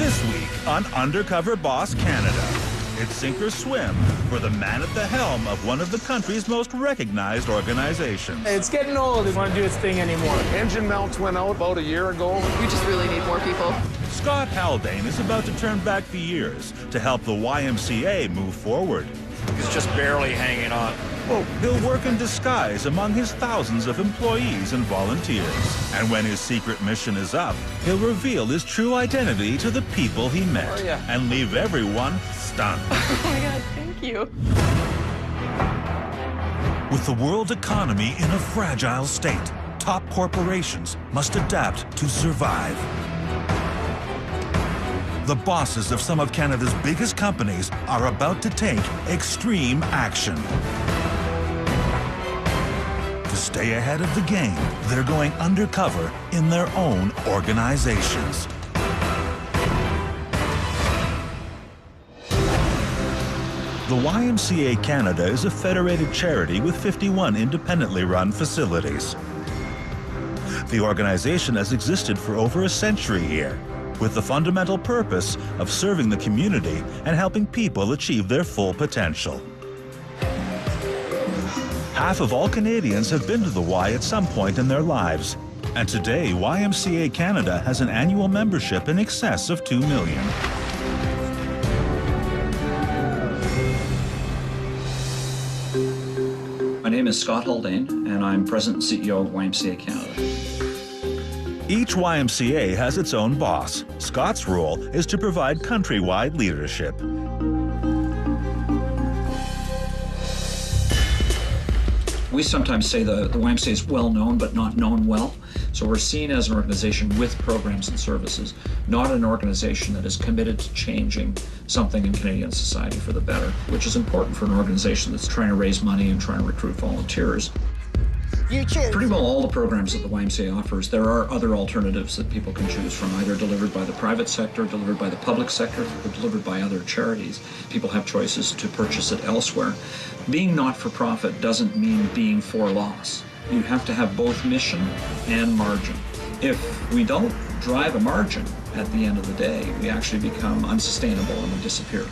This week on Undercover Boss Canada, it's sink or swim for the man at the helm of one of the country's most recognized organizations. It's getting old. It doesn't want to do its thing anymore. Engine mounts went out about a year ago. We just really need more people. Scott Haldane is about to turn back the years to help the YMCA move forward. He's just barely hanging on. Well, he'll work in disguise among his thousands of employees and volunteers. And when his secret mission is up, he'll reveal his true identity to the people he met and leave everyone stunned. Oh my God, thank you. With the world economy in a fragile state, top corporations must adapt to survive. The bosses of some of Canada's biggest companies are about to take extreme action. To stay ahead of the game, they're going undercover in their own organizations. The YMCA Canada is a federated charity with 51 independently run facilities. The organization has existed for over a century here, with the fundamental purpose of serving the community and helping people achieve their full potential. Half of all Canadians have been to the Y at some point in their lives, and today YMCA Canada has an annual membership in excess of 2 million. My name is Scott Haldane, and I'm President and CEO of YMCA Canada. Each YMCA has its own boss. Scott's role is to provide countrywide leadership. We sometimes say the YMCA is well known but not known well. So we're seen as an organization with programs and services, not an organization that is committed to changing something in Canadian society for the better, which is important for an organization that's trying to raise money and trying to recruit volunteers. Pretty well all the programs that the YMCA offers, there are other alternatives that people can choose from, either delivered by the private sector, delivered by the public sector, or delivered by other charities. People have choices to purchase it elsewhere. Being not-for-profit doesn't mean being for loss. You have to have both mission and margin. If we don't drive a margin at the end of the day, we actually become unsustainable and we disappear.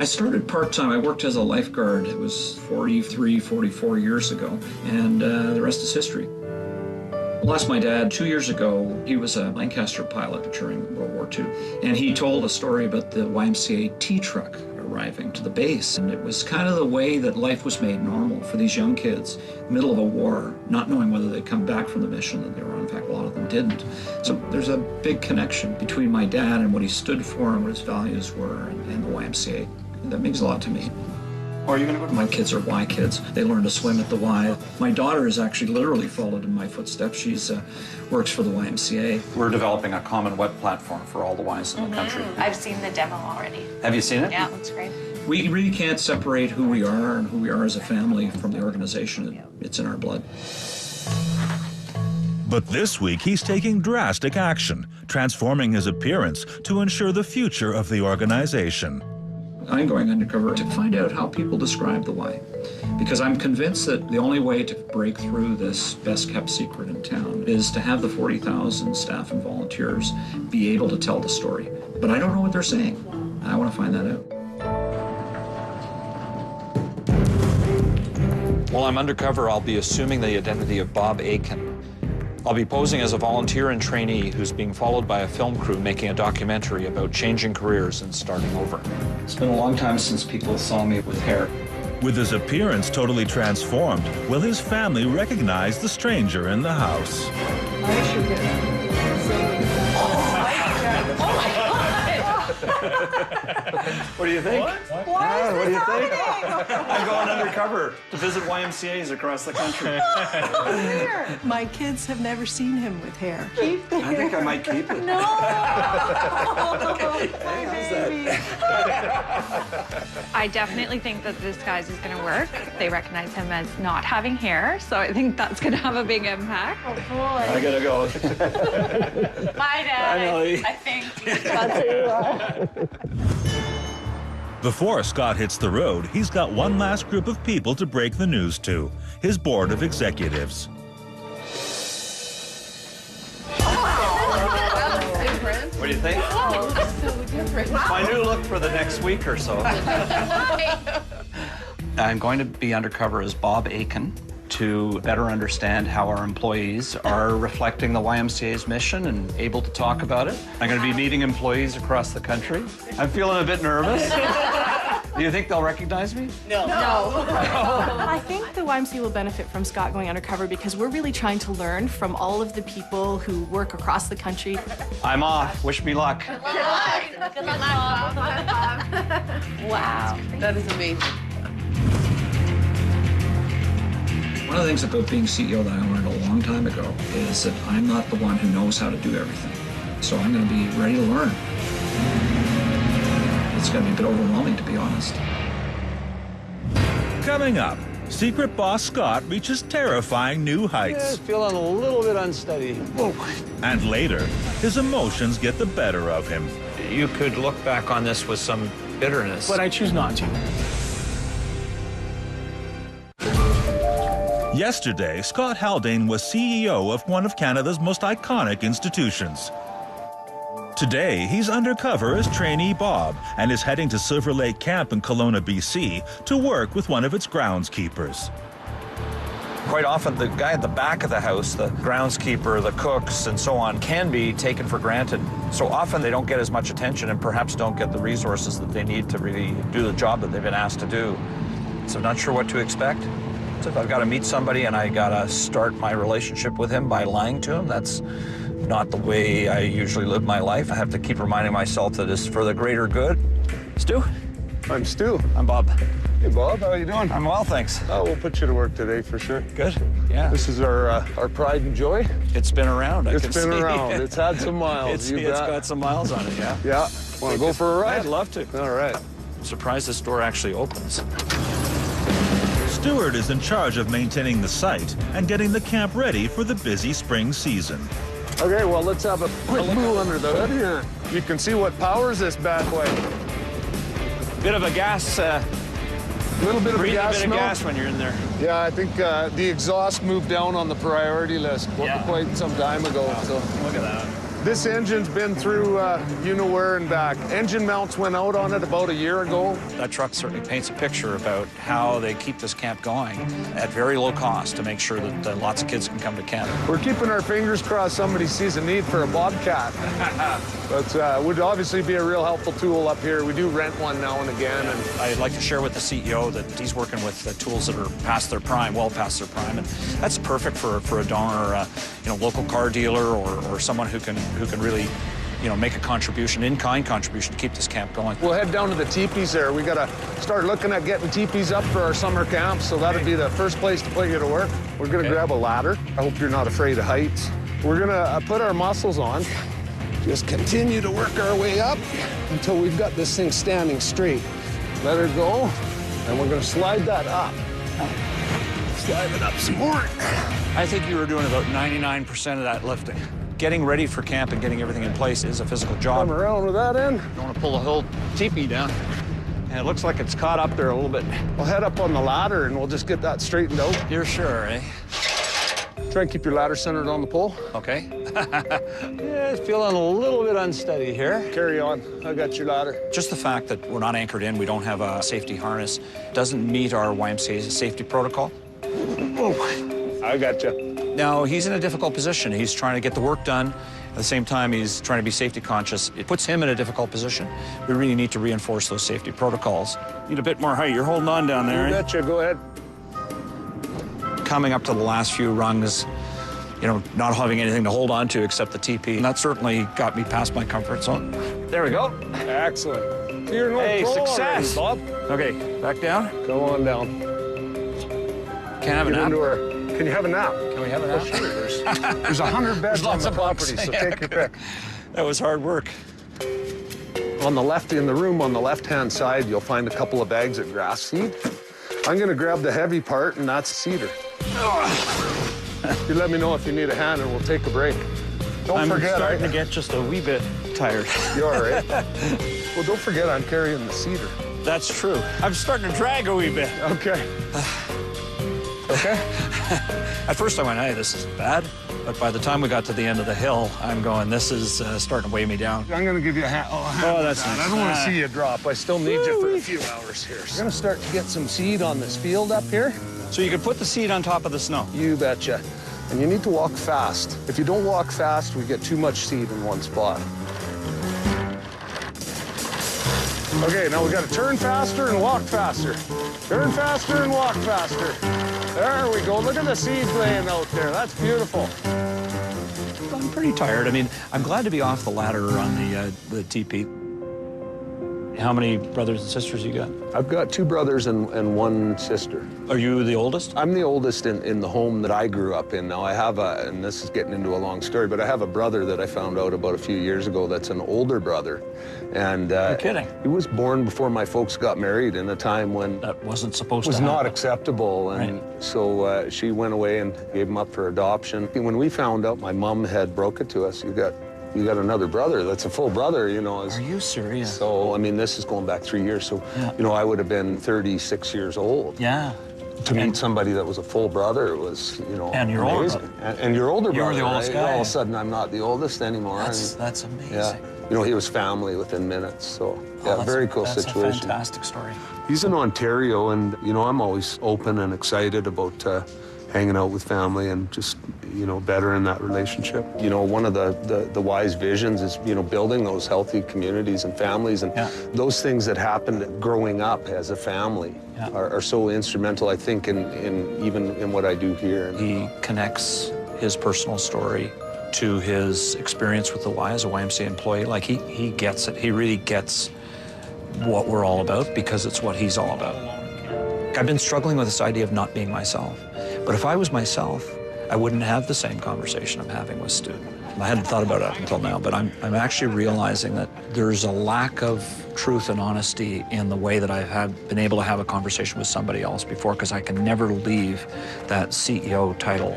I started part-time. I worked as a lifeguard. It was 43, 44 years ago, and the rest is history. I lost my dad 2 years ago. He was a Lancaster pilot during World War II, and he told a story about the YMCA tea truck arriving to the base, and it was kind of the way that life was made normal for these young kids, middle of a war, not knowing whether they'd come back from the mission that they were on. In fact, a lot of them didn't. So there's a big connection between my dad and what he stood for and what his values were and the YMCA. That means a lot to me. Or are you going to go to my kids are Y kids. They learn to swim at the Y. My daughter has actually literally followed in my footsteps. She's works for the YMCA. We're developing a common web platform for all the Ys in the country. I've seen the demo already. Have you seen it? Yeah, it looks great. We really can't separate who we are and who we are as a family from the organization. It's in our blood. But this week, he's taking drastic action, transforming his appearance to ensure the future of the organization. I'm going undercover to find out how people describe the Y, because I'm convinced that the only way to break through this best-kept secret in town is to have the 40,000 staff and volunteers be able to tell the story. But I don't know what they're saying. I want to find that out. While I'm undercover, I'll be assuming the identity of Bob Aiken. I'll be posing as a volunteer and trainee who's being followed by a film crew making a documentary about changing careers and starting over. It's been a long time since people saw me with hair. With his appearance totally transformed, will his family recognize the stranger in the house? I sure did. Oh my God! What do you think? What do you think? I'm going undercover to visit YMCAs across the country. My kids have never seen him with hair. Keep the hair. I think I might keep it. No! My baby. I definitely think that this disguise is going to work. They recognize him as not having hair, so I think that's going to have a big impact. Oh, boy. I gotta go. Bye, Dad. Bye, Nellie. I think. That's who you are. Before Scott hits the road, he's got one last group of people to break the news to, his board of executives. Oh, My new look for the next week or so. I'm going to be undercover as Bob Aiken to better understand how our employees are reflecting the YMCA's mission and able to talk about it. I'm going to be meeting employees across the country. I'm feeling a bit nervous. Do you think they'll recognize me? No. I think the YMCA will benefit from Scott going undercover because we're really trying to learn from all of the people who work across the country. I'm off. Wish me luck. Good luck, Bob. Wow. That is amazing. One of the things about being CEO that I learned a long time ago is that I'm not the one who knows how to do everything. So I'm going to be ready to learn. It's going to be a bit overwhelming, to be honest. Coming up, secret boss Scott reaches terrifying new heights. Feeling a little bit unsteady. And later, his emotions get the better of him. You could look back on this with some bitterness. But I choose not to. Yesterday, Scott Haldane was CEO of one of Canada's most iconic institutions. Today, he's undercover as trainee Bob and is heading to Silver Lake Camp in Kelowna, BC to work with one of its groundskeepers. Quite often, the guy at the back of the house, the groundskeeper, the cooks, and so on, can be taken for granted. So often they don't get as much attention and perhaps don't get the resources that they need to really do the job that they've been asked to do. So not sure what to expect. So if I've got to meet somebody and I got to start my relationship with him by lying to him, that's not the way I usually live my life. I have to keep reminding myself that it's for the greater good. Stu? I'm Stu. I'm Bob. Hey, Bob, how you doing? I'm well, thanks. Oh, we'll put you to work today for sure. Good. Yeah. This is our pride and joy. It's been around. It's been around. It's had some miles. It's got some miles on it, yeah. Yeah. Want to go for a ride? I'd love to. All right. I'm surprised this door actually opens. Stewart is in charge of maintaining the site and getting the camp ready for the busy spring season. Okay, well, let's have a quick move under the hood here. You can see what powers this bad boy. Bit of a gas, Little bit of breathe a gas bit smell. of gas when you're in there. Yeah, I think the exhaust moved down on the priority list quite some time ago. So Look at that. this engine's been through you know where and back. Engine mounts went out on it about a year ago. That truck certainly paints a picture about how they keep this camp going at very low cost to make sure that lots of kids can come to camp. We're keeping our fingers crossed somebody sees a need for a Bobcat. But would obviously be a real helpful tool up here. We do rent one now and again. And I'd like to share with the CEO that he's working with tools that are past their prime, well past their prime, and that's perfect for a donor, local car dealer or someone who can really, make a contribution, in-kind contribution to keep this camp going. we'll head down to the teepees there. We got to start looking at getting teepees up for our summer camp, so that'd be the first place to put you to work. We're going to grab a ladder. I hope you're not afraid of heights. We're going to put our muscles on. Just continue to work our way up until we've got this thing standing straight. Let her go, and we're going to slide that up. Slide it up some more. I think you were doing about 99% of that lifting. Getting ready for camp and getting everything in place is a physical job. Come around with that end. Don't want to pull the whole teepee down. And it looks like it's caught up there a little bit. We'll head up on the ladder, and we'll just get that straightened out. You're sure, eh? Try and keep your ladder centered on the pole. Okay. Yeah, feeling a little bit unsteady here. Carry on. I got your ladder. Just the fact that we're not anchored in, we don't have a safety harness, doesn't meet our YMCA's safety protocol. I got you. Now, he's in a difficult position. He's trying to get the work done. At the same time, he's trying to be safety conscious. It puts him in a difficult position. We really need to reinforce those safety protocols. Need a bit more height. You're holding on down there. You eh? betcha. Go ahead. Coming up to the last few rungs, not having anything to hold on to except the TP. And that certainly got me past my comfort zone. There we go. Excellent. You're no Hey, pro success. already, Bob. Okay, back down. Come on down. Can't have a Get nap. into her. Can you have a nap? Can we have a nap? There's 100 beds on lots the of property, bunks. so take your pick. That was hard work. On the left, in the room on the left-hand side, you'll find a couple of bags of grass seed. I'm going to grab the heavy part, and that's cedar. You let me know if you need a hand, and we'll take a break. I'm starting to get just a wee bit tired. You all right? Well, don't forget I'm carrying the cedar. That's true. I'm starting to drag a wee bit. Okay. Okay? At first I went, hey, this is bad. But by the time we got to the end of the hill, I'm going, this is starting to weigh me down. I'm going to give you a hand. Oh, that's nice. I don't want to see you drop. I still need you for a few hours here. We're going to start to get some seed on this field up here. So you could put the seed on top of the snow? You betcha. And you need to walk fast. If you don't walk fast, we get too much seed in one spot. Okay, now we got to turn faster and walk faster. Turn faster and walk faster. There we go. Look at the seeds laying out there. That's beautiful. I'm pretty tired. I mean, I'm glad to be off the ladder on the teepee. How many brothers and sisters you got? I've got 2 brothers and 1 sister. Are you the oldest? I'm the oldest in the home that I grew up in. Now I have and this is getting into a long story, but I have a brother that I found out about a few years ago that's an older brother. And you're kidding. He was born before my folks got married in a time when that wasn't supposed to happen. Was not acceptable. And right. So she went away and gave him up for adoption. When we found out, my mom had broke it to us. You got another brother that's a full brother, you know. Are you serious? So, I mean, this is going back 3 years. So, yeah. You know, I would have been 36 years old. Yeah. To meet somebody that was a full brother was, you know, and your amazing. Older and your older brother. You're the oldest guy. All of a sudden, I'm not the oldest anymore. That's amazing. Yeah. You know, he was family within minutes. So, yeah, very cool situation. That's a fantastic story. He's in Ontario, and, you know, I'm always open and excited about hanging out with family and just, you know, bettering that relationship. You know, one of the wise visions is, you know, building those healthy communities and families, and those things that happened growing up as a family are so instrumental, I think, in even in what I do here. He connects his personal story to his experience with the Y as a YMCA employee. Like, he gets it. He really gets what we're all about because it's what he's all about. I've been struggling with this idea of not being myself. But if I was myself, I wouldn't have the same conversation I'm having with Stu. I hadn't thought about it up until now, but I'm actually realizing that there's a lack of truth and honesty in the way that I've been able to have a conversation with somebody else before, because I can never leave that CEO title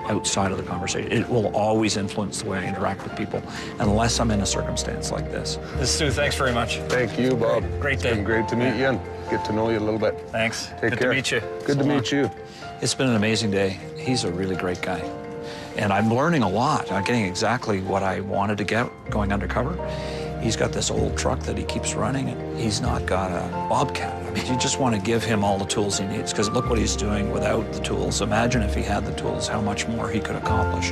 outside of the conversation. It will always influence the way I interact with people, unless I'm in a circumstance like this. Stu, thanks very much. Thank you, Bob. Great day. It's been great to meet you and get to know you a little bit. Thanks. Take care. Good to meet you. Good to meet you. It's been an amazing day. He's a really great guy. And I'm learning a lot. I'm getting exactly what I wanted to get going undercover. He's got this old truck that he keeps running, and he's not got a Bobcat. I mean, you just want to give him all the tools he needs, because look what he's doing without the tools. Imagine if he had the tools, how much more he could accomplish.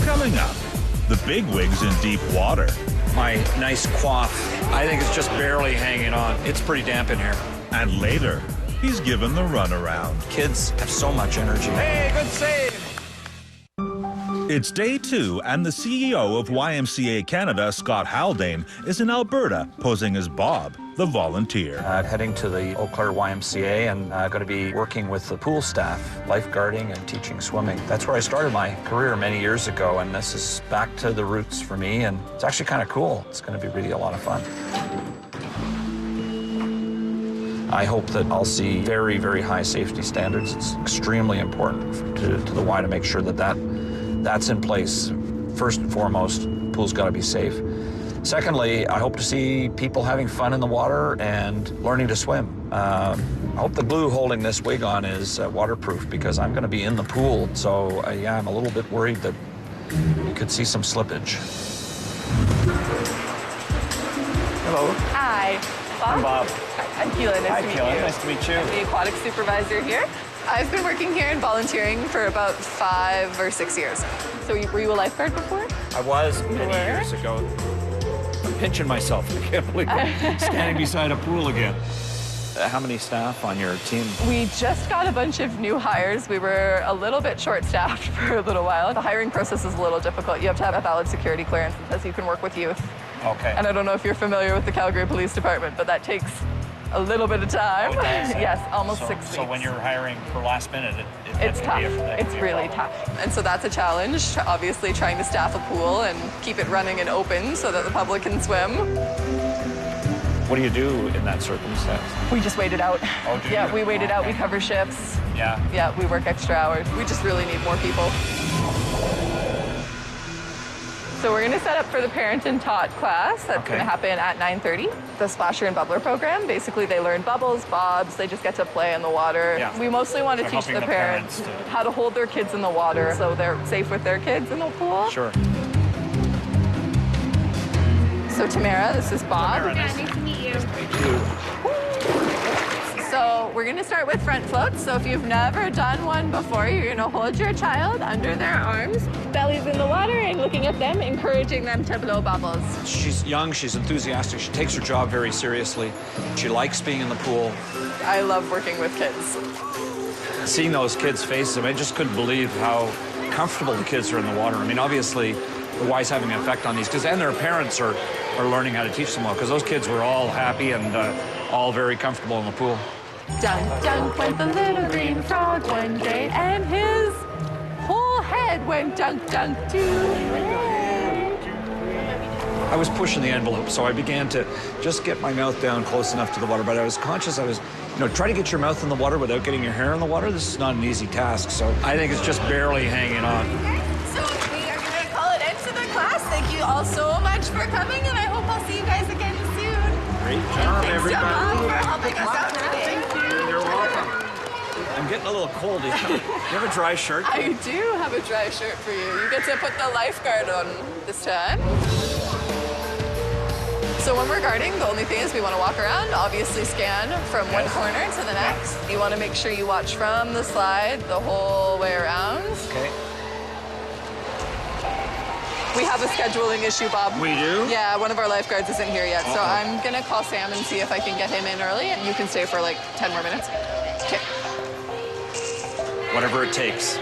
Coming up, the bigwigs in deep water. My nice coif, I think it's just barely hanging on. It's pretty damp in here. And later, he's given the runaround. Kids have so much energy. Hey, good save! It's day 2, and the CEO of YMCA Canada, Scott Haldane, is in Alberta, posing as Bob, the volunteer. Heading to the Eau Claire YMCA and going to be working with the pool staff, lifeguarding and teaching swimming. That's where I started my career many years ago, and this is back to the roots for me, and it's actually kind of cool. It's going to be really a lot of fun. I hope that I'll see very, very high safety standards. It's extremely important to the Y to make sure that that's in place. First and foremost, the pool's got to be safe. Secondly, I hope to see people having fun in the water and learning to swim. I hope the glue holding this wig on is waterproof, because I'm going to be in the pool. So, yeah, I'm a little bit worried that you could see some slippage. Hello. Hi. Bob? I'm Bob. I'm Keelan. Nice to meet you. Nice to meet you. I'm the aquatic supervisor here. I've been working here and volunteering for about 5 or 6 years. So were you a lifeguard before? I was many years ago. I'm pinching myself. I can't believe I'm standing beside a pool again. How many staff on your team? We just got a bunch of new hires. We were a little bit short-staffed for a little while. The hiring process is a little difficult. You have to have a valid security clearance that says you can work with youth. Okay. And I don't know if you're familiar with the Calgary Police Department, but that takes a little bit of time. Oh, yes, almost 6 weeks. So when you're hiring for last minute, it's tough. It's really tough. And so that's a challenge, obviously, trying to staff a pool and keep it running and open so that the public can swim. What do you do in that circumstance? We just wait it out. Oh, do yeah, you? we wait it out. We cover shifts. Yeah. Yeah, we work extra hours. We just really need more people. So we're gonna set up for the parent and taught class. That's Okay. gonna happen at 9:30. The Splasher and Bubbler program, basically they learn bubbles, bobs, they just get to play in the water. Yeah. We mostly want to So teach helping the the parents parents to- how to hold their kids in the water so they're safe with their kids in the pool. Sure. So Tamara, this is Bob. Tamara, nice Nice to meet you. So we're gonna start with front floats. So if you've never done one before, you're gonna hold your child under their arms, bellies in the water, and looking at them, encouraging them to blow bubbles. She's young, she's enthusiastic, she takes her job very seriously. She likes being in the pool. I love working with kids. Seeing those kids' faces, I just couldn't believe how comfortable the kids are in the water. I mean, obviously, the Y's having an effect on these kids, and their parents are learning how to teach them well, because those kids were all happy and all very comfortable in the pool. Dunk, dunk went the little green frog one day, and his whole head went dunk, dunk too. I was pushing the envelope, so I began to just get my mouth down close enough to the water, but I was conscious try to get your mouth in the water without getting your hair in the water. This is not an easy task, so I think it's just barely hanging on. So we are going to call it end to the class. Thank you all so much for coming, and I hope I'll see you guys again soon. Great job, Thanks to Bob for helping us out today. You're welcome. I'm getting a little cold. You have a dry shirt? I do have a dry shirt for you. You get to put the lifeguard on this time. So when we're guarding, the only thing is we want to walk around, obviously scan from one corner to the next. You want to make sure you watch from the slide the whole way around. Okay. We have a scheduling issue, Bob. We do? Yeah, one of our lifeguards isn't here yet, so I'm gonna call Sam and see if I can get him in early, and you can stay for like 10 more minutes. Okay. Whatever it takes.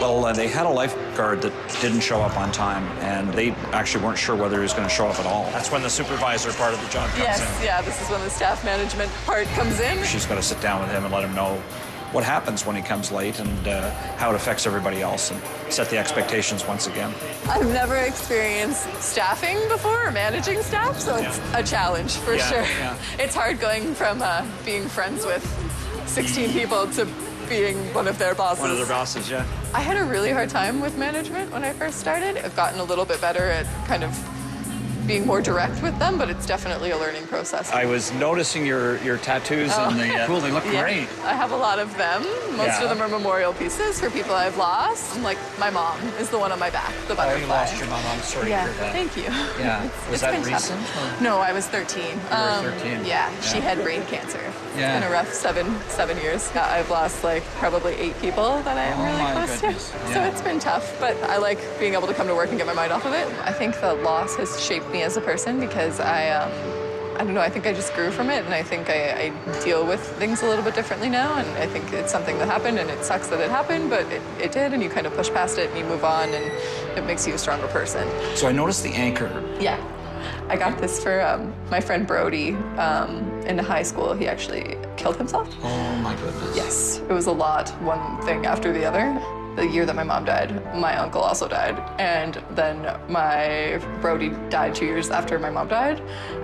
Well, they had a lifeguard that didn't show up on time, and they actually weren't sure whether he was going to show up at all. That's when the supervisor part of the job comes in. Yes, yeah, this is when the staff management part comes in. She's got to sit down with him and let him know what happens when he comes late and how it affects everybody else, and set the expectations once again. I've never experienced staffing before or managing staff, so it's a challenge for sure. Yeah. It's hard going from being friends with 16 people to being one of their bosses. One of their bosses, yeah. I had a really hard time with management when I first started. I've gotten a little bit better at kind of being more direct with them, but it's definitely a learning process. I was noticing your tattoos in the pool. They look great. I have a lot of them. Most Yeah. of them are memorial pieces for people I've lost. Like my mom is the one on my back, the butterfly. Oh, you lost your mom. I'm sorry Yeah, to hear that. thank you. Yeah. Was It's that been tough. recent? Or? No, I was 13. You were 13. Yeah, she had brain cancer. Yeah. It's been a rough seven years. I've lost like probably 8 people that I am Oh, really my close goodness. to. Yeah. So it's been tough, but I like being able to come to work and get my mind off of it. I think the loss has shaped me as a person because I don't know, I think I just grew from it, and I think I deal with things a little bit differently now, and I think it's something that happened, and it sucks that it happened, but it did, and you kind of push past it, and you move on, and it makes you a stronger person. So I noticed the anchor. Yeah. I got this for my friend Brody in high school. He actually killed himself. Oh, my goodness. Yes, it was a lot, one thing after the other. The year that my mom died, my uncle also died. And then my Brody died 2 years after my mom died.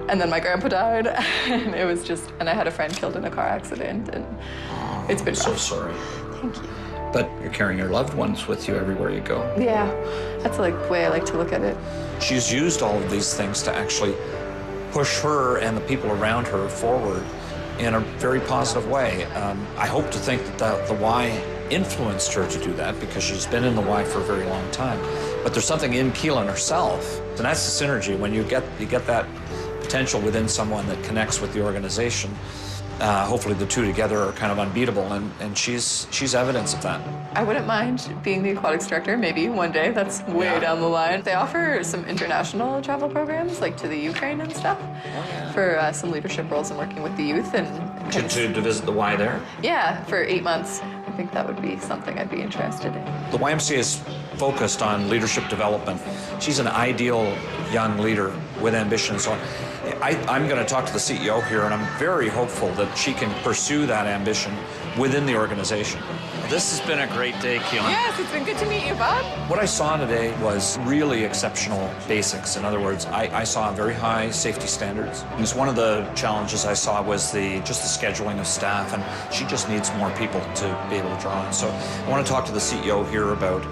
And then my grandpa died. And it was just, and I had a friend killed in a car accident. And it's been So rough. sorry. Thank you. But you're carrying your loved ones with you everywhere you go. Yeah, that's like the way I like to look at it. She's used all of these things to actually push her and the people around her forward in a very positive way. I hope to think that the Y influenced her to do that, because she's been in the Y for a very long time. But there's something in Keelan herself, and that's the synergy. When you get that potential within someone that connects with the organization, hopefully the two together are kind of unbeatable, and she's evidence of that. I wouldn't mind being the aquatics director, maybe one day. That's way down the line. They offer some international travel programs, like to the Ukraine and stuff, for some leadership roles and working with the youth. And To visit the Y there? yeah, for 8 months. I think that would be something I'd be interested in. The YMCA is focused on leadership development. She's an ideal young leader with ambition and so on. I'm going to talk to the CEO here, and I'm very hopeful that she can pursue that ambition within the organization. This has been a great day, Keelan. Yes, it's been good to meet you, Bob. What I saw today was really exceptional basics. In other words, I saw very high safety standards. Because one of the challenges I saw was just the scheduling of staff, and she just needs more people to be able to draw on. So I want to talk to the CEO here about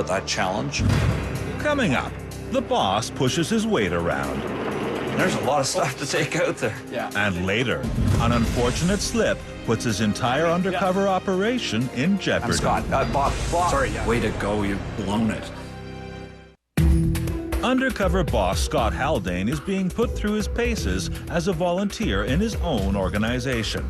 that challenge. Coming up, the boss pushes his weight around. There's a lot of stuff to take out there. Yeah. And later, an unfortunate slip puts his entire undercover operation in jeopardy. I'm Scott. Bob. Sorry. Way to go. You've blown it. Undercover boss Scott Haldane is being put through his paces as a volunteer in his own organization.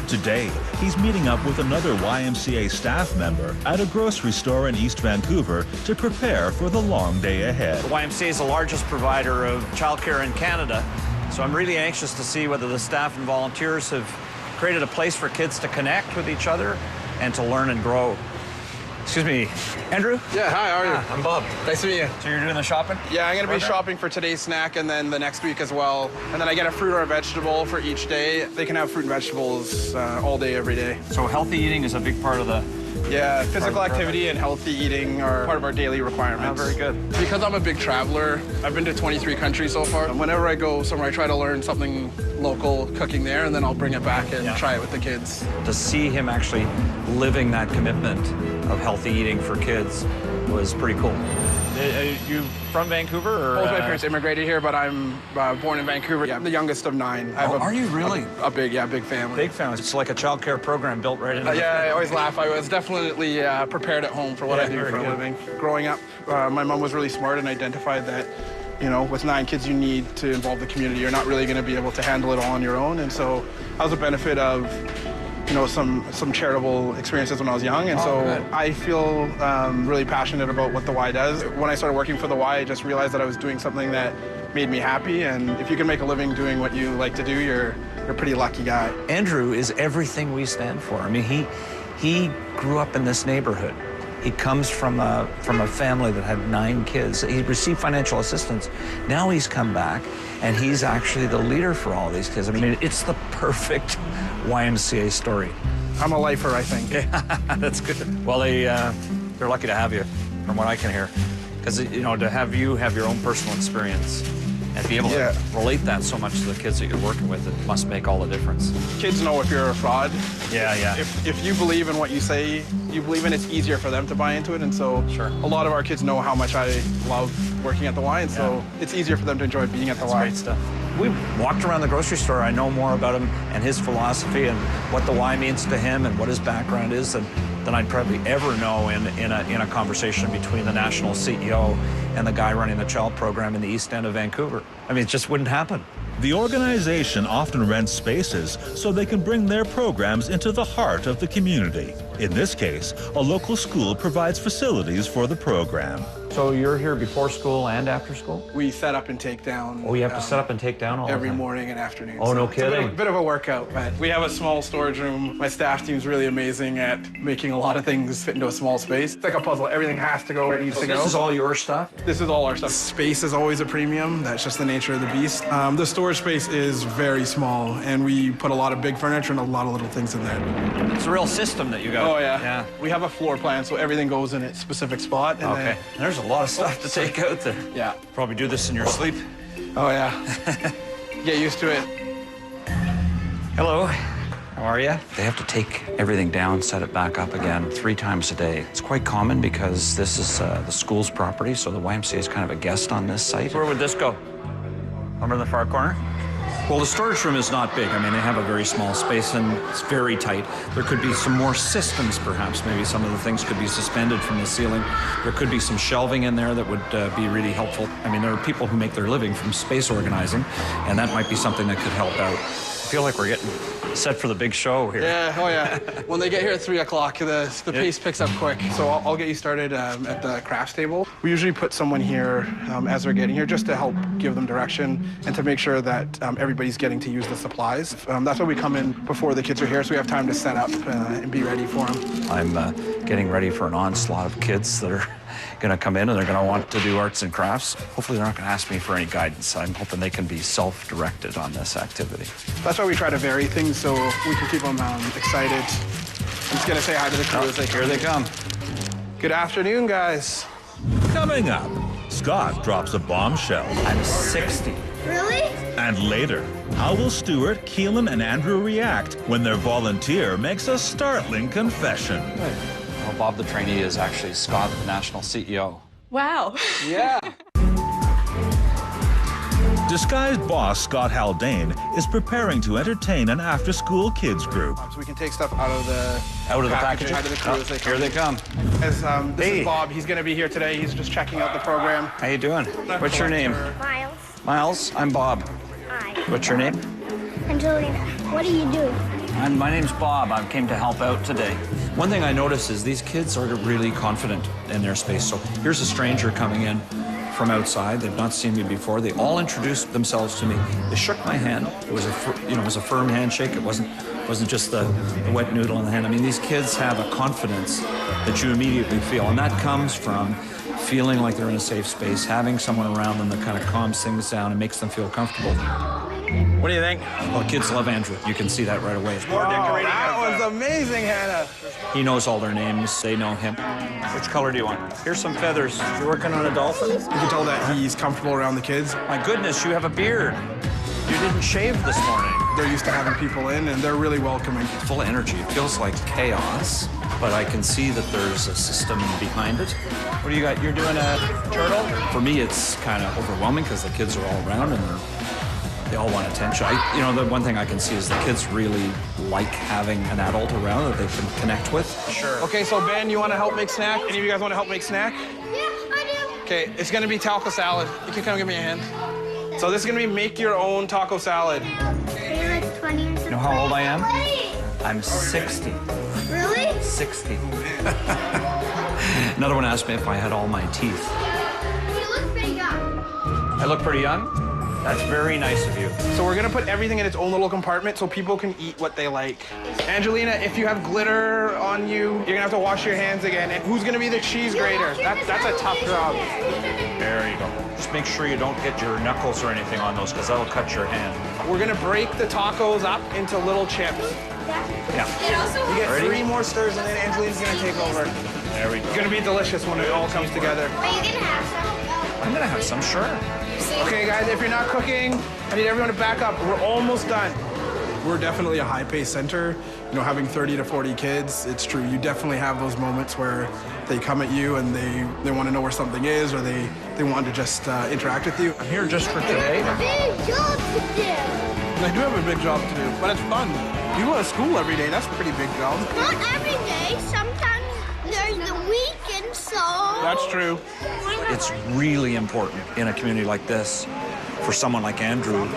Today, he's meeting up with another YMCA staff member at a grocery store in East Vancouver to prepare for the long day ahead. The YMCA is the largest provider of childcare in Canada, so I'm really anxious to see whether the staff and volunteers have created a place for kids to connect with each other and to learn and grow. Excuse me, Andrew? Yeah, hi, how are you? I'm Bob. Nice to meet you. So you're doing the shopping? Yeah, I'm going to be shopping for today's snack and then the next week as well. And then I get a fruit or a vegetable for each day. They can have fruit and vegetables all day, every day. So healthy eating is a big part of the... Yeah, physical activity and healthy eating are part of our daily requirements. very good. Because I'm a big traveler, I've been to 23 countries so far. Whenever I go somewhere, I try to learn something local cooking there, and then I'll bring it back and try it with the kids. To see him actually living that commitment of healthy eating for kids was pretty cool. You from Vancouver? Or, Both my parents immigrated here, but I'm born in Vancouver. Yeah, I'm the youngest of 9. Are you really? A big family. Big family. It's like a child care program built right into Yeah, I always laugh. I was definitely prepared at home for what I do for a living. Growing up, my mom was really smart and identified that, you know, with 9 kids, you need to involve the community. You're not really going to be able to handle it all on your own. And so that was a benefit of, you know, some charitable experiences when I was young. And I feel really passionate about what the Y does. When I started working for the Y, I just realized that I was doing something that made me happy. And if you can make a living doing what you like to do, you're a pretty lucky guy. Andrew is everything we stand for. I mean, he grew up in this neighborhood. He comes from a family that had 9 kids. He received financial assistance. Now he's come back, and he's actually the leader for all these kids. I mean, it's the perfect YMCA story. I'm a lifer, I think. Yeah, that's good. Well, they're lucky to have you, from what I can hear. Because, you know, to have you have your own personal experience and be able to relate that so much to the kids that you're working with, it must make all the difference. Kids know if you're a fraud. Yeah. If you believe in what you say you believe in, it's easier for them to buy into it. And so a lot of our kids know how much I love working at the Y, and so it's easier for them to enjoy being at the Y. Great stuff. We walked around the grocery store. I know more about him and his philosophy and what the Y means to him and what his background is than I'd probably ever know in a conversation between the national CEO and the guy running the child program in the East End of Vancouver. I mean, it just wouldn't happen. The organization often rents spaces so they can bring their programs into the heart of the community. In this case, a local school provides facilities for the program. So you're here before school and after school? We set up and take down. Oh, you have to set up and take down all every the time? morning and afternoon. Oh, so no it's kidding. a bit of a workout, but we have a small storage room. My staff team's really amazing at making a lot of things fit into a small space. It's like a puzzle. Everything has to go where it needs to go. This is all your stuff? This is all our stuff. Space is always a premium. That's just the nature of the beast. The storage space is very small, and we put a lot of big furniture and a lot of little things in there. It's a real system that you got. Oh, yeah. We have a floor plan, so everything goes in its specific spot. And okay. There's a lot of stuff to take out there. Yeah. Probably do this in your sleep. Oh, yeah. Get used to it. Hello. How are you? They have to take everything down, set it back up again 3 times a day. It's quite common because this is the school's property, so the YMCA is kind of a guest on this site. Where would this go? Over in the far corner? Well, the storage room is not big. I mean, they have a very small space and it's very tight. There could be some more systems, perhaps. Maybe some of the things could be suspended from the ceiling. There could be some shelving in there that would be really helpful. I mean, there are people who make their living from space organizing, and that might be something that could help out. I feel like we're getting set for the big show here. Yeah, oh yeah. When they get here at 3 o'clock, the pace picks up quick. So I'll get you started at the crafts table. We usually put someone here as they're getting here just to help give them direction and to make sure that everybody's getting to use the supplies. That's why we come in before the kids are here, so we have time to set up and be ready for them. I'm getting ready for an onslaught of kids that are going to come in and they're going to want to do arts and crafts. Hopefully they're not going to ask me for any guidance. I'm hoping they can be self-directed on this activity. That's why we try to vary things so we can keep them excited. I'm just going to say hi to the crew as they come. Here they come. Good afternoon, guys. Coming up, Scott drops a bombshell. I'm 60. Really? And later, how will Stuart, Keelan, and Andrew react when their volunteer makes a startling confession? Well, Bob the trainee is actually Scott, the national CEO. Wow. Yeah. Disguised boss Scott Haldane is preparing to entertain an after-school kids group. So we can take stuff out of the packaging. Out of the crew as they come. Here they come. As, this is Bob. He's going to be here today. He's just checking out the program. How you doing? What's your name? Miles. Miles. I'm Bob. Hi. What's your name? Angelina. What do you do? My name's Bob. I came to help out today. One thing I noticed is these kids are really confident in their space. So here's a stranger coming in from outside. They've not seen me before. They all introduced themselves to me. They shook my hand. It was it was a firm handshake. It wasn't just the wet noodle in the hand. I mean, these kids have a confidence that you immediately feel, and that comes from feeling like they're in a safe space, having someone around them that kind of calms things down and makes them feel comfortable. What do you think? Well, kids love Andrew. You can see that right away. That was amazing, Hannah. He knows all their names. They know him. Which color do you want? Here's some feathers. You're working on a dolphin? You can tell that he's comfortable around the kids. My goodness, you have a beard. You didn't shave this morning. They're used to having people in, and they're really welcoming. Full of energy. It feels like chaos, but I can see that there's a system behind it. What do you got? You're doing a turtle? For me, it's kind of overwhelming because the kids are all around and they all want attention. The one thing I can see is the kids really like having an adult around that they can connect with. Sure. Okay, so Ben, you want to help make snack? Any of you guys want to help make snack? Yeah, I do. Okay, it's going to be taco salad. You can come give me a hand. So this is going to be make your own taco salad. Are you like 20 or something? You know how old I am? I'm 60. Really? 60. Another one asked me if I had all my teeth. You look pretty young. I look pretty young? That's very nice of you. So we're gonna put everything in its own little compartment so people can eat what they like. Angelina, if you have glitter on you, you're gonna have to wash your hands again. And who's gonna be the cheese grater? That's a tough job. There you go. Just make sure you don't get your knuckles or anything on those because that'll cut your hand. We're gonna break the tacos up into little chips. Yeah. You get Ready? 3 more stirs and then Angelina's gonna take over. There we go. It's gonna be delicious when it all comes together. Are you gonna have some? I'm gonna have some, sure. Okay, guys, if you're not cooking, I need everyone to back up. We're almost done. We're definitely a high-paced center. You know, having 30 to 40 kids, it's true. You definitely have those moments where they come at you and they want to know where something is or they want to just interact with you. I'm here just for today. Big job to do. I do have a big job to do, but it's fun. You go to school every day. That's a pretty big job. Not every day. Sometimes there's the weekend, so... That's true. It's really important in a community like this for someone like Andrew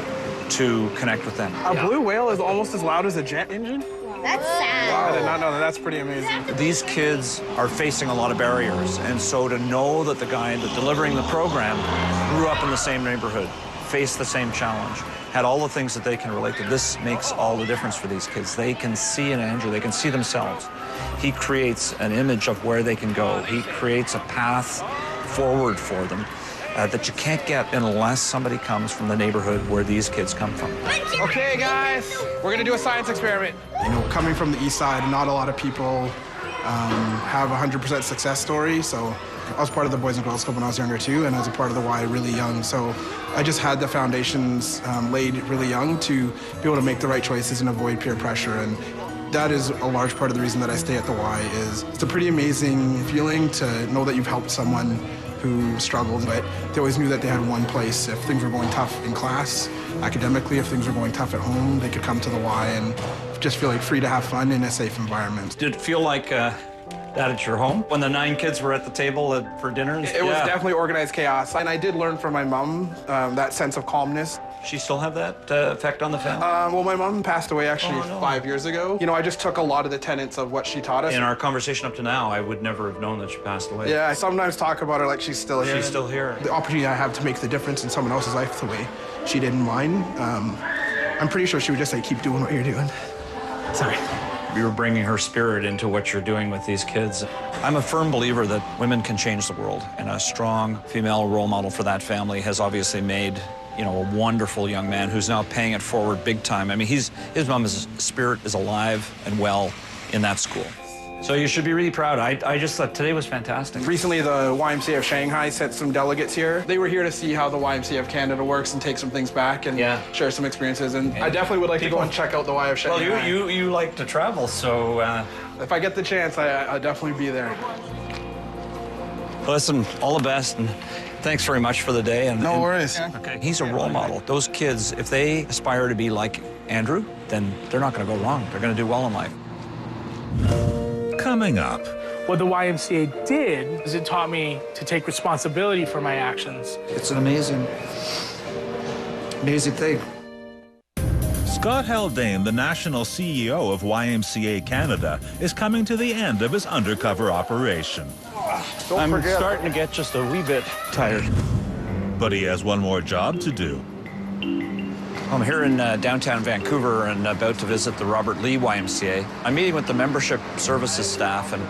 to connect with them. A blue whale is almost as loud as a jet engine? That's sad. Wow, I did not know that. That's pretty amazing. These kids are facing a lot of barriers, and so to know that the guy that's delivering the program grew up in the same neighborhood, faced the same challenge, had all the things that they can relate to, this makes all the difference for these kids. They can see in Andrew, they can see themselves. He creates an image of where they can go. He creates a path forward for them that you can't get unless somebody comes from the neighborhood where these kids come from. Okay, guys, we're gonna do a science experiment. You know, coming from the east side, not a lot of people have a 100% success story, so I was part of the Boys and Girls Club when I was younger too, and I was a part of the Y really young, so I just had the foundations laid really young to be able to make the right choices and avoid peer pressure, and that is a large part of the reason that I stay at the Y. Is it's a pretty amazing feeling to know that you've helped someone who struggled, but they always knew that they had one place. If things were going tough in class, academically, if things were going tough at home, they could come to the Y and just feel like free to have fun in a safe environment. Did it feel like that at your home when the 9 kids were at the table for dinner? It was definitely organized chaos, and I did learn from my mom that sense of calmness. She still have that effect on the family? Well, my mom passed away actually 5 years ago. You know, I just took a lot of the tenets of what she taught us. In our conversation up to now, I would never have known that she passed away. Yeah, I sometimes talk about her like she's still here. She's still here. The opportunity I have to make the difference in someone else's life the way she did in mine, I'm pretty sure she would just say, keep doing what you're doing. Sorry. You're bringing her spirit into what you're doing with these kids. I'm a firm believer that women can change the world, and a strong female role model for that family has obviously made, you know, a wonderful young man who's now paying it forward big time. I mean, his mom's spirit is alive and well in that school. So you should be really proud. I just thought today was fantastic. Recently, the YMCA of Shanghai sent some delegates here. They were here to see how the YMCA of Canada works and take some things back and share some experiences. And I definitely would like to go and check out the Y of Shanghai. Well, you like to travel, so... if I get the chance, I'll definitely be there. Listen, all the best, and thanks very much for the day. No worries. Okay. He's a role model. Those kids, if they aspire to be like Andrew, then they're not going to go wrong. They're going to do well in life. Coming up. What the YMCA did is it taught me to take responsibility for my actions. It's an amazing thing. Scott Haldane, the national CEO of YMCA Canada, is coming to the end of his undercover operation. I'm starting to get just a wee bit tired. But he has one more job to do. I'm here in downtown Vancouver and about to visit the Robert Lee YMCA. I'm meeting with the membership services staff, and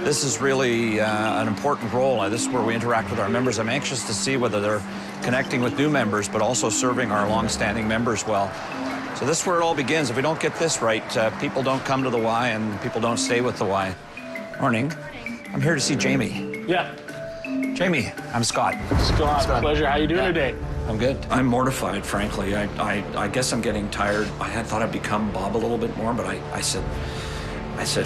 this is really an important role. This is where we interact with our members. I'm anxious to see whether they're connecting with new members, but also serving our long-standing members well. So this is where it all begins. If we don't get this right, people don't come to the Y and people don't stay with the Y. Morning. I'm here to see Jamie. Yeah. Jamie, I'm Scott. Scott, pleasure. How you doing today? I'm good. I'm mortified, frankly. I guess I'm getting tired. I had thought I'd become Bob a little bit more, but I said,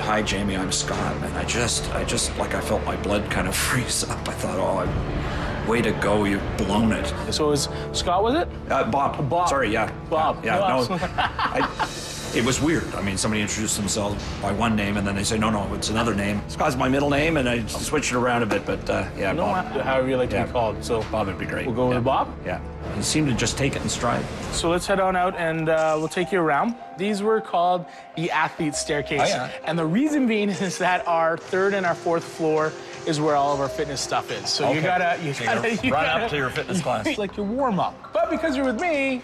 hi, Jamie, I'm Scott. And I just like I felt my blood kind of freeze up. I thought, oh, way to go, you've blown it. So is Scott, was it? Bob. Bob. Sorry, yeah. Bob. Yeah, no. It was weird. I mean, somebody introduced themselves by one name, and then they say, no, it's another name. Scott's my middle name, and I switched it around a bit, but yeah, no, Bob. However you like to be called. So Bob would be great. We'll go with Bob? Yeah. He seemed to just take it in stride. So let's head on out, and we'll take you around. These were called the athlete staircase. Oh, yeah. And the reason being is that our third and our fourth floor is where all of our fitness stuff is. So okay. you gotta run up to your fitness class. It's like your warm up. But because you're with me,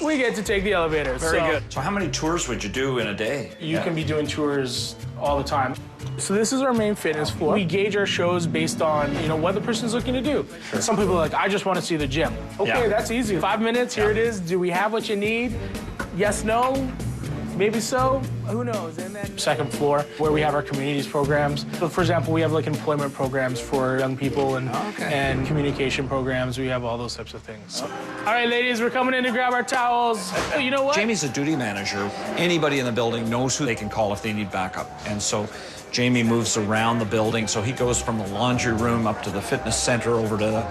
we get to take the elevator. Very good. So how many tours would you do in a day? You can be doing tours all the time. So this is our main fitness floor. We gauge our shows based on, what the person's looking to do. Sure. Some people are like, I just want to see the gym. Okay, that's easy. 5 minutes, here it is. Do we have what you need? Yes, no? Maybe so, who knows? And then second floor, where we have our communities programs. So for example, we have like employment programs for young people and communication programs. We have all those types of things. All right, ladies, we're coming in to grab our towels. You know what? Jamie's a duty manager. Anybody in the building knows who they can call if they need backup. And so Jamie moves around the building. So he goes from the laundry room up to the fitness center, over to the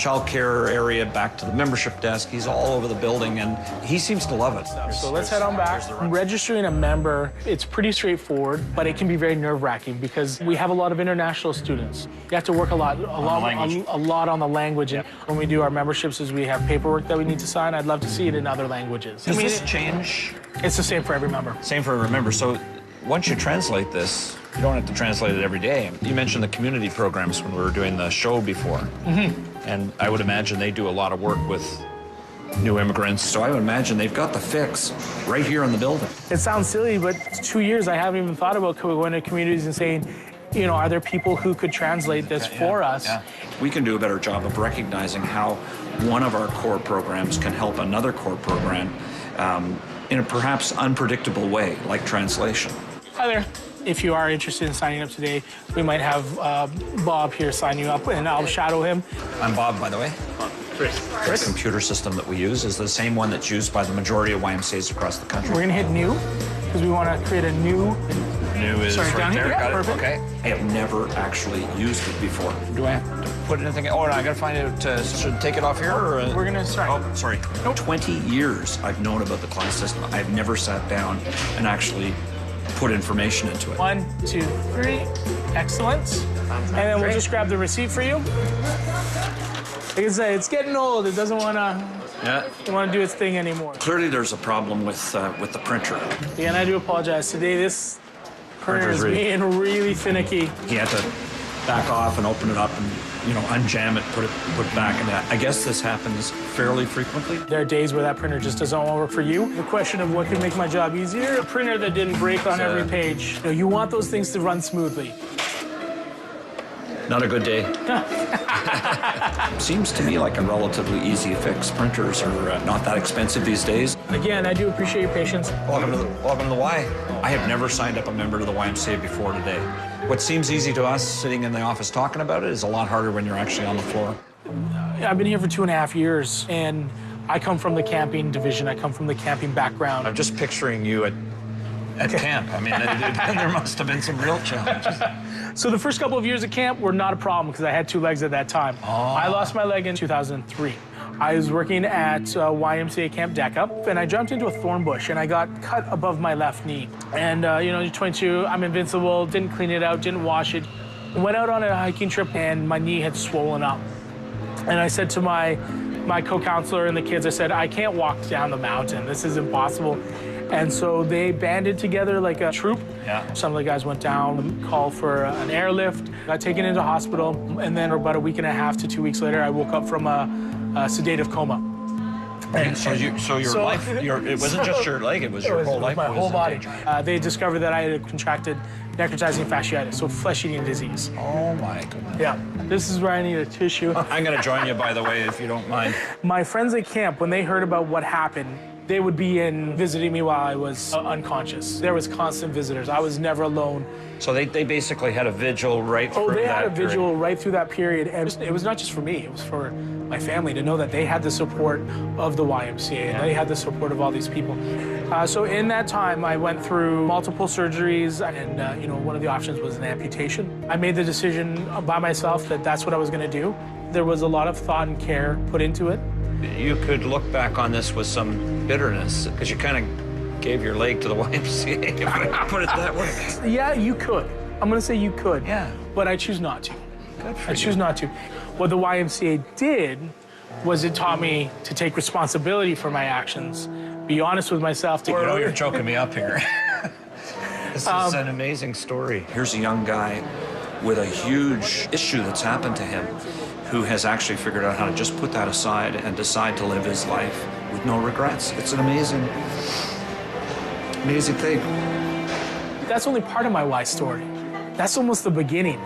childcare area, back to the membership desk. He's all over the building, and he seems to love it. So let's head on back. Registering a member, it's pretty straightforward, but it can be very nerve-wracking because we have a lot of international students. You have to work a lot on the language. And when we do our memberships, we have paperwork that we need to sign. I'd love to see it in other languages. Does this change? It's the same for every member. Same for every member. So once you translate this, you don't have to translate it every day. You mentioned the community programs when we were doing the show before. Mm-hmm. And I would imagine they do a lot of work with new immigrants. So I would imagine they've got the fix right here in the building. It sounds silly, but it's 2 years I haven't even thought about going to communities and saying, are there people who could translate this for us? Yeah. We can do a better job of recognizing how one of our core programs can help another core program in a perhaps unpredictable way, like translation. Hi there. If you are interested in signing up today, we might have Bob here sign you up, and I'll shadow him. I'm Bob, by the way. Chris. The computer system that we use is the same one that's used by the majority of YMCAs across the country. We're going to hit new, because we want to create a new... New is right down there. Here. Got Perfect. it. Okay. I have never actually used it before. Do I have to put anything? Oh, no, I got to find it. Should take it off here? Or, we're going to start. Oh, sorry. Nope. 20 years I've known about the class system. I've never sat down and actually put information into it. 1, 2, 3. Excellent. And then we'll just grab the receipt for you. Like I say, it's getting old. It doesn't want to do its thing anymore. Clearly, there's a problem with the printer. Yeah, and I do apologize. Today, this printer is being really finicky. He had to back off and open it up and unjam it, put it back in that. I guess this happens fairly frequently. There are days where that printer just doesn't want to work for you. The question of what can make my job easier, a printer that didn't break on every page. You want those things to run smoothly. Not a good day. Seems to me like a relatively easy fix. Printers are not that expensive these days. Again, I do appreciate your patience. Welcome to the Y. I have never signed up a member to the YMCA before today. What seems easy to us sitting in the office talking about it is a lot harder when you're actually on the floor. I've been here for 2.5 years, and I come from the camping division. I come from the camping background. I'm just picturing you at camp. I mean, there must have been some real challenges. So the first couple of years at camp were not a problem because I had 2 legs at that time. I lost my leg in 2003. I was working at YMCA Camp Deck Up, and I jumped into a thorn bush, and I got cut above my left knee. And, you know, you're 22, I'm invincible, didn't clean it out, didn't wash it. Went out on a hiking trip, and my knee had swollen up. And I said to my co-counselor and the kids, I said, I can't walk down the mountain. This is impossible. And so they banded together like a troop. Yeah. Some of the guys went down, called for an airlift, got taken into hospital, and then about a week and a half to 2 weeks later, I woke up from a sedative coma. And so your life, it wasn't just your leg, it was your whole life. My whole body. They discovered that I had contracted necrotizing fasciitis, so flesh-eating disease. Oh my goodness. Yeah, this is where I need a tissue. I'm gonna join you, by the way, if you don't mind. My friends at camp, when they heard about what happened, they would be in visiting me while I was unconscious. There was constant visitors. I was never alone. So they basically had a vigil right through that they had a vigil period. right through that period. And it was not just for me, it was for my family to know that they had the support of the YMCA, and they had the support of all these people. So in that time, I went through multiple surgeries, and you know, one of the options was an amputation. I made the decision by myself that that's what I was gonna do. There was a lot of thought and care put into it. You could look back on this with some bitterness, because you kind of gave your leg to the YMCA, if I put it that way. Yeah, you could. I'm gonna say you could. Yeah. But I choose not to. Good for I choose not to. What the YMCA did was it taught me to take responsibility for my actions, be honest with myself. You know, you're choking me up here. This is an amazing story. Here's a young guy with a huge issue that's happened to him, who has actually figured out how to just put that aside and decide to live his life with no regrets. It's an amazing thing. That's only part of my why story. That's almost the beginning.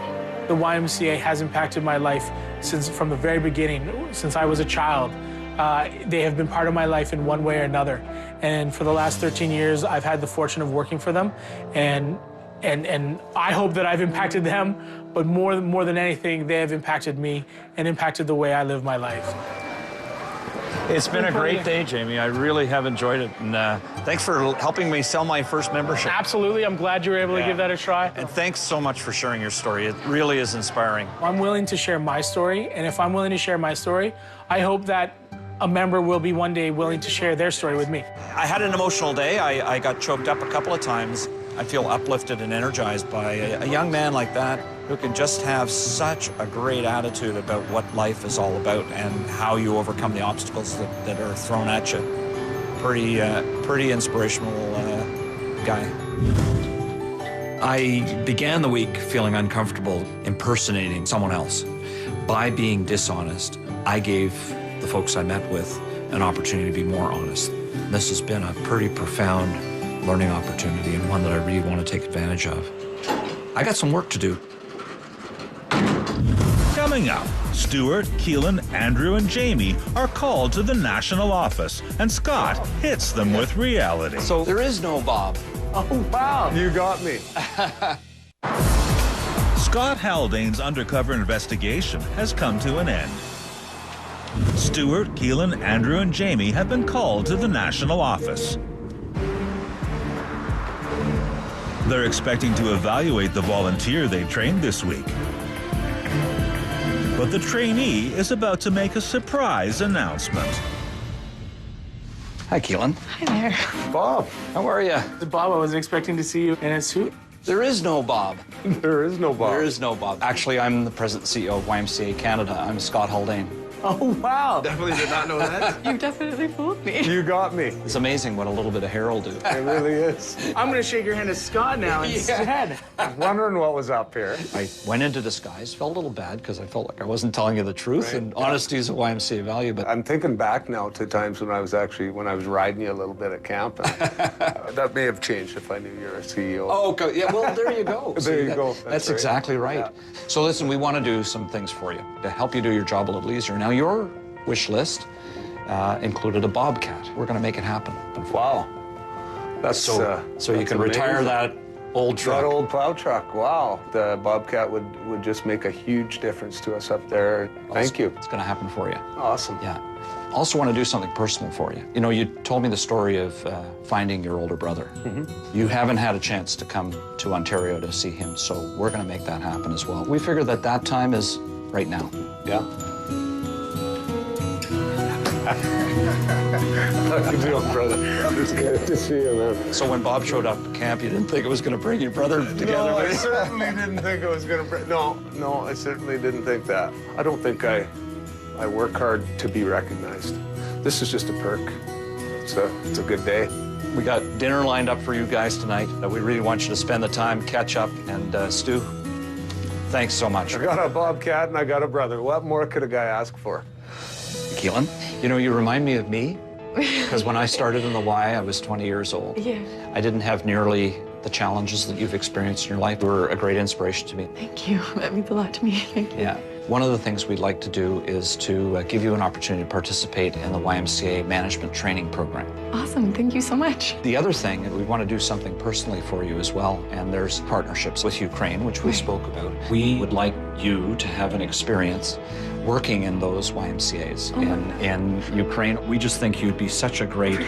The YMCA has impacted my life from the very beginning, since I was a child. They have been part of my life in one way or another. And for the last 13 years, I've had the fortune of working for them. And I hope that I've impacted them, but more than anything, they have impacted me and impacted the way I live my life. It's been a great day, Jamie. I really have enjoyed it. And thanks for helping me sell my first membership. Absolutely. I'm glad you were able to give that a try. And thanks so much for sharing your story. It really is inspiring. I'm willing to share my story, and if I'm willing to share my story, I hope that a member will be one day willing to share their story with me. I had an emotional day. I got choked up a couple of times. I feel uplifted and energized by a young man like that who can just have such a great attitude about what life is all about and how you overcome the obstacles that are thrown at you. Pretty inspirational guy. I began the week feeling uncomfortable impersonating someone else. By being dishonest, I gave the folks I met with an opportunity to be more honest. This has been a pretty profound learning opportunity, and one that I really want to take advantage of. I got some work to do. Coming up, Stuart, Keelan, Andrew, and Jamie are called to the national office, and Scott hits them with reality. So there is no Bob. Oh, wow. You got me. Scott Haldane's undercover investigation has come to an end. Stuart, Keelan, Andrew, and Jamie have been called to the national office. They're expecting to evaluate the volunteer they trained this week. But the trainee is about to make a surprise announcement. Hi, Keelan. Hi there. Bob. How are you? Bob, I was expecting to see you in a suit. There is no Bob. There is no Bob. There is no Bob. Actually, I'm the president and CEO of YMCA Canada. I'm Scott Haldane. Oh, wow. Definitely did not know that. You definitely fooled me. You got me. It's amazing what a little bit of hair will do. It really is. I'm going to shake your hand as Scott now instead. I was wondering what was up here. I went into disguise, felt a little bad because I felt like I wasn't telling you the truth, and honesty is a YMCA value, but I'm thinking back now to times when I was riding you a little bit at camp. And, that may have changed if I knew you're a CEO. Oh, okay. Yeah, well, there you go. There you go. That's right. exactly right. Yeah. So listen, we want to do some things for you to help you do your job a little easier. Now, your wish list included a bobcat. We're going to make it happen. Wow. That's so you can amazing. retire that old truck. That old plow truck, wow. The Bobcat would just make a huge difference to us up there. Thank you. It's going to happen for you. Awesome. Yeah. I also want to do something personal for you. You know, you told me the story of finding your older brother. You haven't had a chance to come to Ontario to see him, so we're going to make that happen as well. We figure that that time is right now. Yeah. How you doing, brother? It's good to see you, man. So when Bob showed up at camp, you didn't think it was going to bring your brother together? No, I certainly didn't think it was going to bring... No, I certainly didn't think that. I don't think I work hard to be recognized. This is just a perk. It's a good day. We got dinner lined up for you guys tonight. We really want you to spend the time, catch up, and Stu, thanks so much. I got a Bobcat and I got a brother. What more could a guy ask for? Keelan, you know, you remind me of me, because when I started in the Y, I was 20 years old. Yeah. I didn't have nearly the challenges that you've experienced in your life. You were a great inspiration to me. Thank you. That means a lot to me. Thank you. Yeah. One of the things we'd like to do is to give you an opportunity to participate in the YMCA management training program. Awesome. Thank you so much. The other thing, we want to do something personally for you as well, and there's partnerships with Ukraine, which we spoke about. We would like you to have an experience working in those YMCAs in Ukraine. We just think you'd be such a great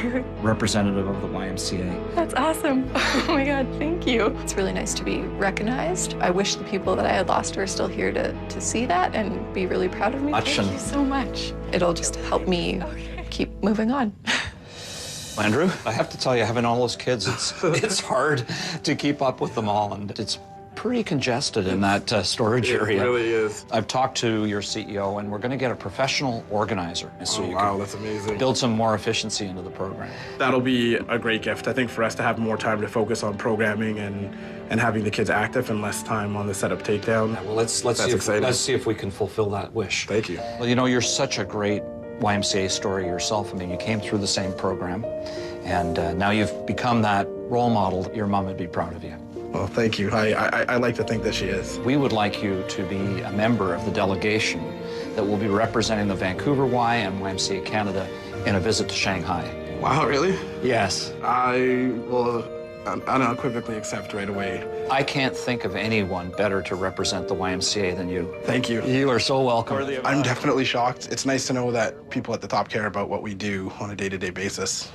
representative of the YMCA. That's awesome. Oh my God, thank you. It's really nice to be recognized. I wish the people that I had lost were still here to see that and be really proud of me. Thank you so much. It'll just help me keep moving on. Andrew, I have to tell you, having all those kids, it's hard to keep up with them all, and it's pretty congested in that storage area. It really is. I've talked to your CEO, and we're going to get a professional organizer so you can that's amazing. build some more efficiency into the program. That'll be a great gift, I think, for us to have more time to focus on programming and having the kids active and less time on the setup takedown. Yeah, well, let's see if we can fulfill that wish. Thank you. Well, you know, you're such a great YMCA story yourself. I mean, you came through the same program, and now you've become that role model that your mom would be proud of you. Well, thank you. I like to think that she is. We would like you to be a member of the delegation that will be representing the Vancouver Y and YMCA Canada in a visit to Shanghai. Wow, really? Yes. I will unequivocally accept right away. I can't think of anyone better to represent the YMCA than you. Thank you. You are so welcome. I'm definitely shocked. It's nice to know that people at the top care about what we do on a day-to-day basis.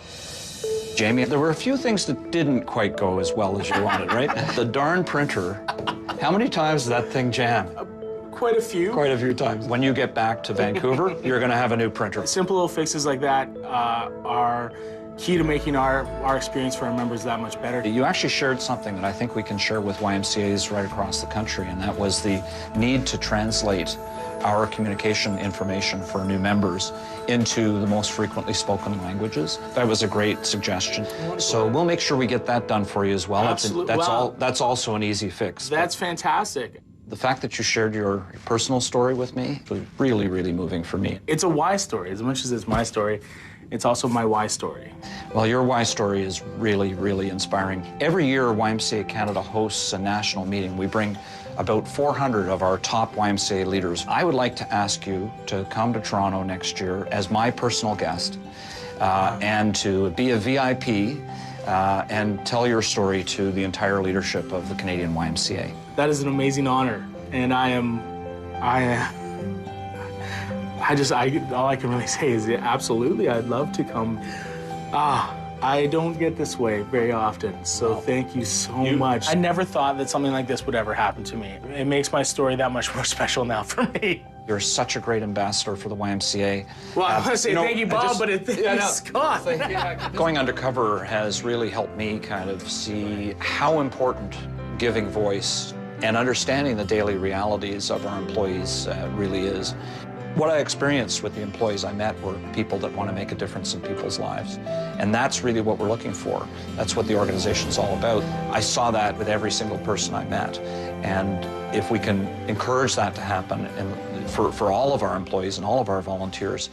Jamie, there were a few things that didn't quite go as well as you wanted, right? The darn printer, how many times did that thing jam? Quite a few. Quite a few times. When you get back to Vancouver, you're going to have a new printer. Simple little fixes like that are key to making our experience for our members that much better. You actually shared something that I think we can share with YMCAs right across the country, and that was the need to translate our communication information for new members into the most frequently spoken languages. That was a great suggestion. So we'll make sure we get that done for you as well. Absolutely. That's also an easy fix. That's fantastic. The fact that you shared your personal story with me was really, really moving for me. It's a Y story. As much as it's my story, it's also my Y story. Well, your Y story is really, really inspiring. Every year, YMCA Canada hosts a national meeting. We bring about 400 of our top YMCA leaders. I would like to ask you to come to Toronto next year as my personal guest and to be a VIP and tell your story to the entire leadership of the Canadian YMCA. That is an amazing honor, and all I can really say is absolutely, I'd love to come. I don't get this way very often, so thank you so much. I never thought that something like this would ever happen to me. It makes my story that much more special now for me. You're such a great ambassador for the YMCA. Well, I want to say thank you, Bob, but it's Scott. Going Undercover has really helped me kind of see how important giving voice and understanding the daily realities of our employees really is. What I experienced with the employees I met were people that want to make a difference in people's lives. And that's really what we're looking for. That's what the organization's all about. I saw that with every single person I met. And if we can encourage that to happen and for all of our employees and all of our volunteers,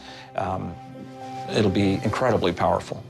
it'll be incredibly powerful.